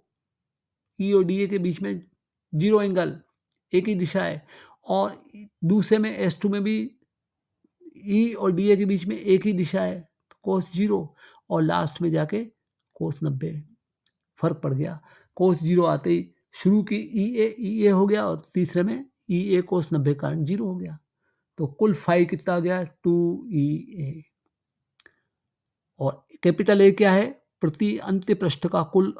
ई और डी ए के बीच में 0 एंगल, एक ही दिशा है, और दूसरे में S2 में भी ई और डी ए के बीच में एक ही दिशा है, तो कोस 0, और लास्ट में जाके कोस 90, फर्क पड़ गया। कोस 0 आते ही शुरू की ई ए हो गया, और तीसरे में ई ए कोस 90 कारण 0 हो गया, तो कुल फाई कितना आ गया, 2EA। और कैपिटल ए क्या है, प्रति अंत्य पृष्ठ का कुल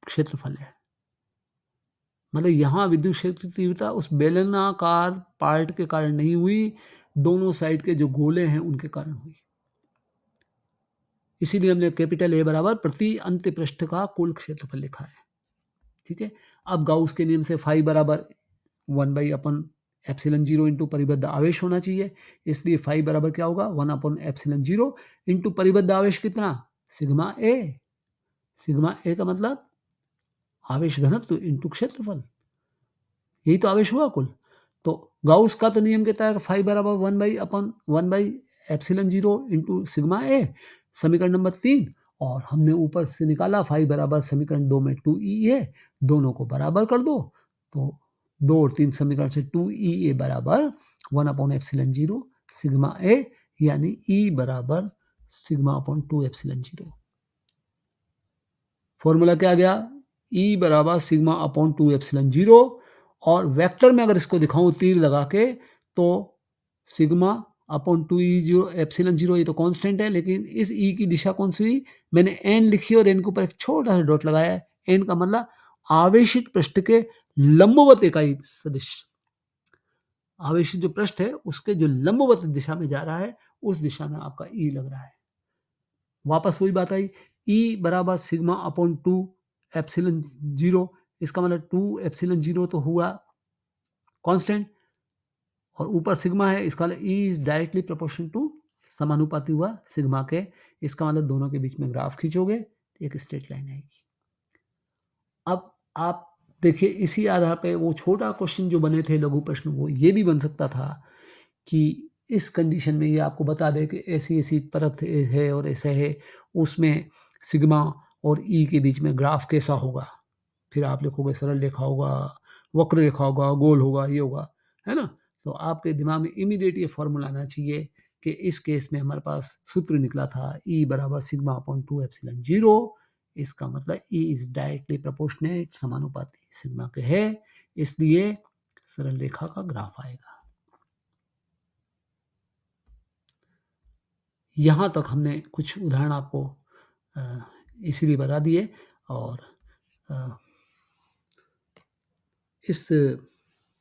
क्षेत्रफल है। मतलब यहां विद्युत क्षेत्र की तीव्रता उस बेलनाकार पार्ट के कारण नहीं हुई, दोनों साइड के जो गोले हैं उनके कारण हुई। इसीलिए हमने कैपिटल ए बराबर प्रति अंत्य पृष्ठ का कुल क्षेत्रफल लिखा है। ठीक है, अब गाउस के नियम से फाई बराबर 1/एप्सिलॉन 0 इंटू परिबद्ध आवेश होना चाहिए, इसलिए फाई बराबर क्या होगा, 1/एप्सिलॉन 0 इंटू परिबद्ध आवेश कितना, सिग्मा ए। सिग्मा ए का मतलब आवेश घनत्व इंटू क्षेत्रफल, यही तो आवेश हुआ कुल। तो गाउस का तो नियम कहता है फाई बराबर 1/एप्सिलॉन 0 इंटू सिग्मा ए, समीकरण नंबर 3, और हमने ऊपर से निकाला फाई बराबर समीकरण 2 में 2EA, दोनों को बराबर कर दो, तो 2 और 3 समीकरण से 2EA बराबर 1/एप्सिलॉन 0 सिग्मा ए, यानी E बराबर सिग्मा अपॉन 2 एप्सिलॉन 0। फॉर्मूला क्या आ गया, E बराबर सिग्मा अपॉन 2 एप्सिलॉन 0, और वेक्टर में अगर इसको दिखाऊं तीर लगा के, तो सिग्मा अपॉन 2E0 एप्सिलॉन 0, ये तो कांस्टेंट है, लेकिन इस E की दिशा कौन सी हुई, मैंने n लिखी और n के ऊपर एक छोटा सा डॉट लगाया है। n का मतलब आवेशित पृष्ठ के लंबवत इकाई सदिश, आवेशित जो पृष्ठ है उसके जो लंबवत दिशा में जा रहा है, उस दिशा में आपका E लग रहा है। वापस वही बात आई, E बराबर सिग्मा अपॉन 2 एप्सिलॉन 0, इसका मतलब 2 एप्सिलॉन 0 तो हुआ कांस्टेंट, और ऊपर सिग्मा है, इसका मतलब E is directly proportional to, समानुपाती हुआ सिग्मा के, इसका मतलब दोनों के बीच में ग्राफ खींचोगे तो एक स्ट्रेट लाइन आएगी। अब आप देखिए इसी आधार पे वो छोटा क्वेश्चन जो बने थे लघु प्रश्न, वो ये भी बन सकता था कि इस कंडीशन में ये आपको बता दे कि ऐसी ऐसी परत है और ऐसा है, उसमें सिग्मा और ई के बीच में ग्राफ कैसा होगा, फिर आप लिखोगे सरल रेखा होगा, वक्र रेखा होगा, गोल होगा, ये होगा, है ना। तो आपके दिमाग में इमीडिएट ये फॉर्मूला आना चाहिए कि इस केस में हमारे पास सूत्र निकला था E बराबर सिग्मा अपॉन 2 एप्सिलॉन 0, इसका मतलब E इज डायरेक्टली प्रोपोर्शनेट, समानुपाती सिग्मा के है, इसलिए सरल रेखा का ग्राफ आएगा। यहाँ तक हमने कुछ उदाहरण आपको इसीलिए बता दिए, और इस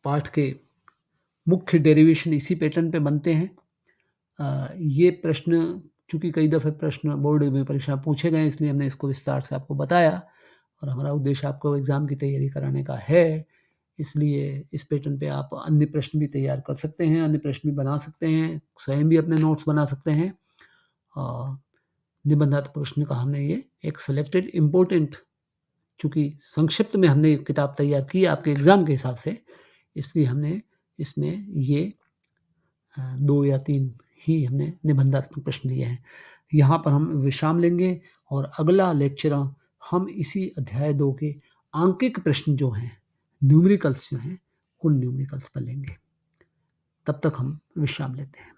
पाठ के मुख्य डेरिवेशन इसी पैटर्न पे बनते हैं। ये प्रश्न चूंकि कई दफ़े प्रश्न बोर्ड में परीक्षा पूछे गए, इसलिए हमने इसको विस्तार से आपको बताया, और हमारा उद्देश्य आपको एग्ज़ाम की तैयारी कराने का है, इसलिए इस पैटर्न पे आप अन्य प्रश्न भी तैयार कर सकते हैं, अन्य प्रश्न भी बना सकते हैं, स्वयं भी अपने नोट्स बना सकते हैं। निबंधात्मक प्रश्न का हमने ये एक सेलेक्टेड इम्पोर्टेंट, चूँकि संक्षिप्त में हमने किताब तैयार की आपके एग्ज़ाम के हिसाब से, इसलिए हमने इसमें ये 2 या 3 ही हमने निबंधात्मक प्रश्न लिए हैं। यहाँ पर हम विश्राम लेंगे और अगला लेक्चर हम इसी अध्याय 2 के आंकिक प्रश्न जो हैं, न्यूमेरिकल्स जो हैं, उन न्यूमेरिकल्स पर लेंगे। तब तक हम विश्राम लेते हैं।